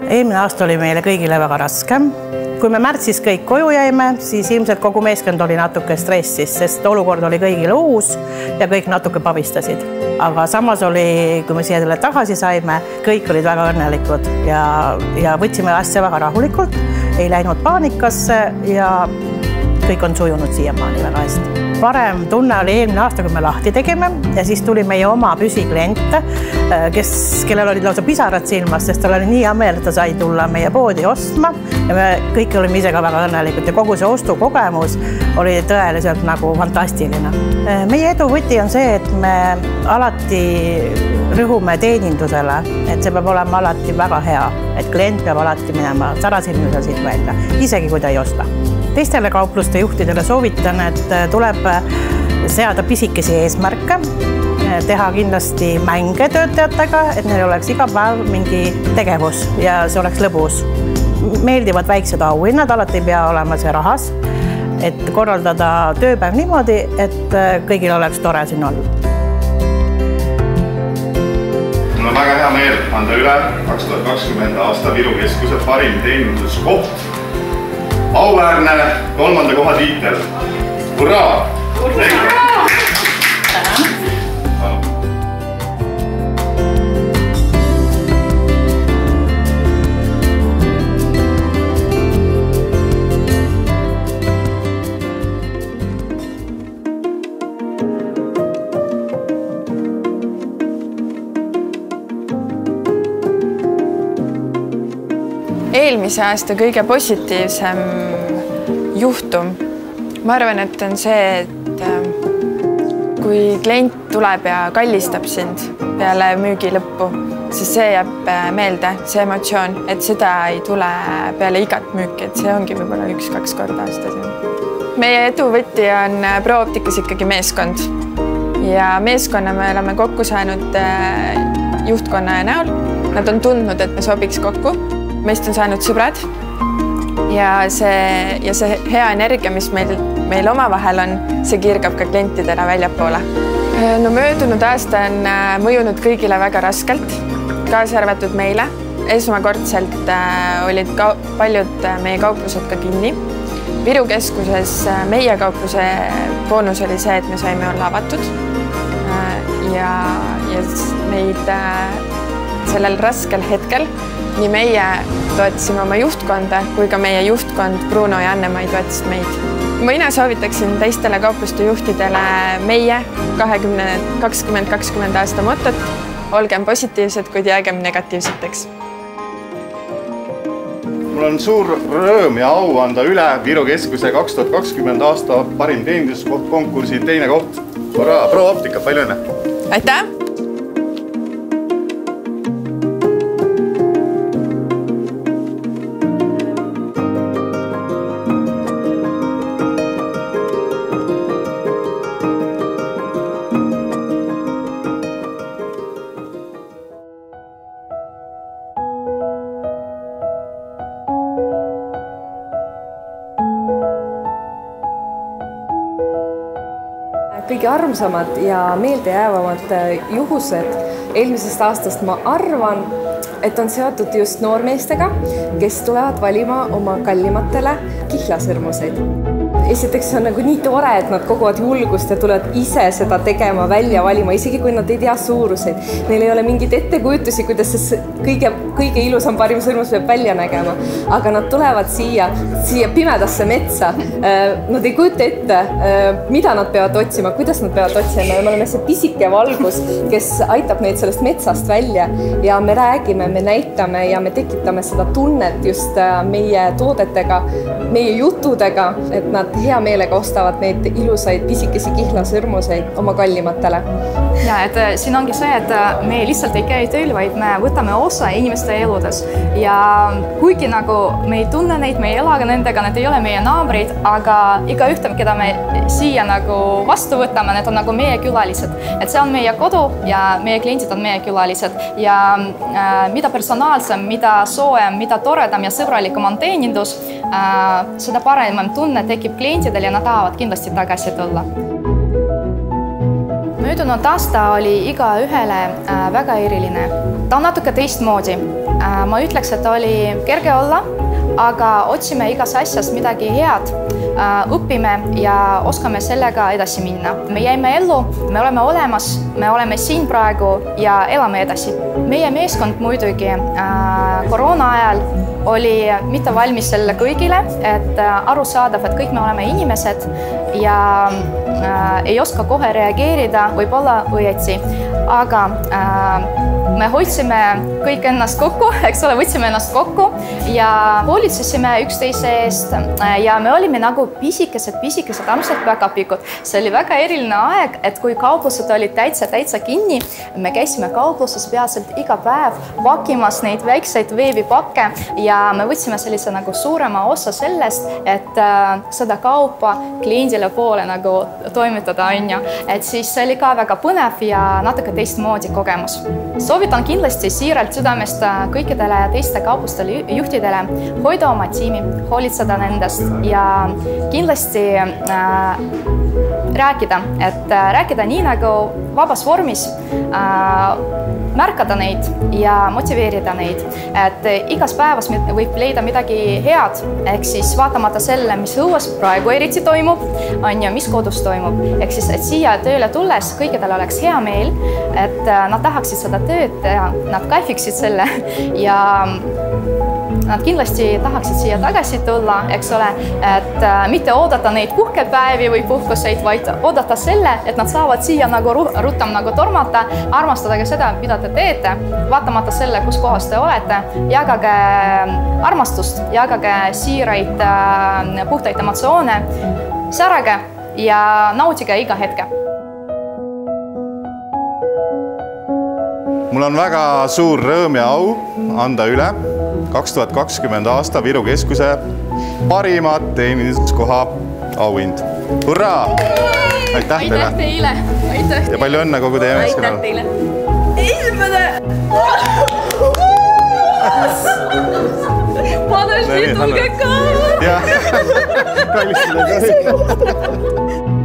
Eelmine aasta oli meile kõigile väga raske. Kui me märtsis kõik koju jäime, siis ilmselt kogu meeskond oli natuke stressis, sest olukord oli kõigile uus ja kõik natuke pavistasid. Aga samas oli, kui me siia tagasi saime, kõik olid väga õnnelikud ja võtsime asja väga rahulikult, ei läinud paanikasse ja kõik on sujunud siiamaani väga hästi. Parem tunne oli eelmine aasta, kui me lahti tegime ja siis tuli meie oma püsikliente, kellel olid lausa pisarad silmas, sest tal oli nii hea meel, et ta sai tulla meie poodi ostma ja me kõik olime ise ka väga õnnelikud ja kogu see ostukogemus oli tõeliselt nagu fantastiline. Meie edu võti on see, et me alati rõhume teenindusele, et see peab olema alati väga hea, et klient peab alati minema sarasilmusel siit välja, isegi kui ta ei osta. Teistele kaupluste juhtidele soovitan, et tuleb seada pisikesi eesmärke, teha kindlasti mänge töötajatega, et neil oleks iga päev mingi tegevus ja see oleks lõbus. Meeldivad väiksed auhinnad, alati ei pea olema see rahas, et korraldada tööpäev niimoodi, et kõigil oleks tore siin olla. Mul on väga hea meel anda üle 2020. aasta Viru Keskuse parim teeninduskoht. Auväärne 3. koha tiitel. Hurraa! Eelmise aasta kõige positiivsem juhtum. Ma arvan, et on see, et kui klient tuleb ja kallistab sind peale müügi lõppu, siis see jääb meelde, see emotsioon, et seda ei tule peale igat müüki, et see ongi võib-olla 1-2 korda aastas. Meie eduvõti on ProOpticas ikkagi meeskond ja meeskonna me oleme kokku saanud juhtkonna näol. Nad on tundnud, et me sobiks kokku. Meist on saanud sõbrad ja see hea energia, mis meil omavahel on, see kirgab ka klientidele väljapoole. No möödunud aasta on mõjunud kõigile väga raskelt, kaasa arvatud meile. Esmakordselt olid paljud meie kauplused ka kinni. Viru Keskuses meie kaupluse boonus oli see, et me saime olla avatud ja meid sellel raskel hetkel nii meie toetasime oma juhtkonda kui ka meie juhtkond Bruno ja Anne-Mai toetasid meid. Mina soovitaksin teistele kaupluste juhtidele meie 2020 aasta motot. Olgem positiivsed, kuid jäägem negatiivseteks. Mul on suur rõõm ja au anda üle Viru Keskuse 2020 aasta parim teeninduskonkursi teine koht. ProOptica, palju õnne! Aitäh! Kõige armsamad ja meeldejäävamad juhused eelmisest aastast ma arvan, et on seotud just noormeestega, kes tulevad valima oma kallimatele kihlasõrmuseid. Esiteks on nagu nii tore, et nad koguvad julgust ja tulevad ise seda tegema, välja valima, isegi kui nad ei tea suuruseid. Neil ei ole mingid ettekujutusi, kuidas see kõige ilusam parim sõrmus peab välja nägema. Aga nad tulevad siia pimedasse metsa. Nad ei kujuta ette, mida nad peavad otsima, kuidas nad peavad otsima. Me oleme see pisike valgus, kes aitab neid sellest metsast välja ja me räägime, me näitame ja me tekitame seda tunnet just meie toodetega, meie jutudega, et nad hea meelega ostavad neid ilusaid pisikesi kihlasõrmuseid oma kallimatele. Ja, et siin ongi see, et me lihtsalt ei käi tööl, vaid me võtame osa inimeste eludes. Ja kuigi nagu me ei tunne neid, me ei ela nendega, need ei ole meie naabrid, aga iga ühte, keda me siia nagu vastu võtame, need on nagu meie külalised. Et see on meie kodu ja meie kliendid on meie külalised. Ja mida personaalsem, mida soojem, mida toredam ja sõbralikum on teenindus, seda paremam tunne tekib klientidel ja nad tahavad kindlasti tagasi tulla. Möödunud aasta oli igaühele väga eriline. Ta on natuke teistmoodi. Ma ütleks, et oli kerge olla, aga otsime igas asjas midagi head, õpime ja oskame sellega edasi minna. Me jäime ellu, me oleme olemas, me oleme siin praegu ja elame edasi. Meie meeskond muidugi koroona ajal oli mitte valmis selle kõigile, et aru saadav, et kõik me oleme inimesed ja ei oska kohe reageerida, võib-olla õieti, aga me hoidsime kõik ennast kokku, eks ole, võtsime ennast kokku ja hoolitsesime üksteise eest ja me olime nagu pisikesed ammuselt-päkapikud. See oli väga eriline aeg, et kui kauplused olid täitsa kinni, me käisime kaupluses peaaselt iga päev pakimas neid väikseid veebipakke ja me võtsime sellise nagu suurema osa sellest, et seda kaupa kliendile poole nagu toimetada, et siis see oli ka väga põnev ja natuke teistmoodi kogemus. Soovitan kindlasti siiralt südamest kõikidele teiste kauplustele juhtidele hoida oma tiimi, hoolitseda nendest ja kindlasti rääkida nii nagu vabas vormis, märkada neid ja motiveerida neid, et igas päevas võib leida midagi head, ehk siis vaatamata selle, mis õues praegu eriti toimub, mis kodus toimub, ehk siis, et siia tööle tulles kõikidel oleks hea meel, et nad tahaksid seda tööd teha, nad kaifiksid selle ja nad kindlasti tahaksid siia tagasi tulla, eks ole, et mitte oodata neid puhkepäevi või puhkuseid, vaid oodata selle, et nad saavad siia nagu rutam nagu tormata, armastada ka seda, mida te teete, vaatamata selle, kus kohas te olete, jagage armastust, jagage siiraid puhtaid emotsioone, särage ja nautige iga hetke. Mul on väga suur rõõm ja au anda üle 2020 aasta Viru Keskuse parimat teeninduskoha auhind. Hurraa! Aitäh teile! Ja palju õnne kogu teie meeskonnale! Aitäh teile! Esimene! Подожди, только как! Jah, kallistada ka!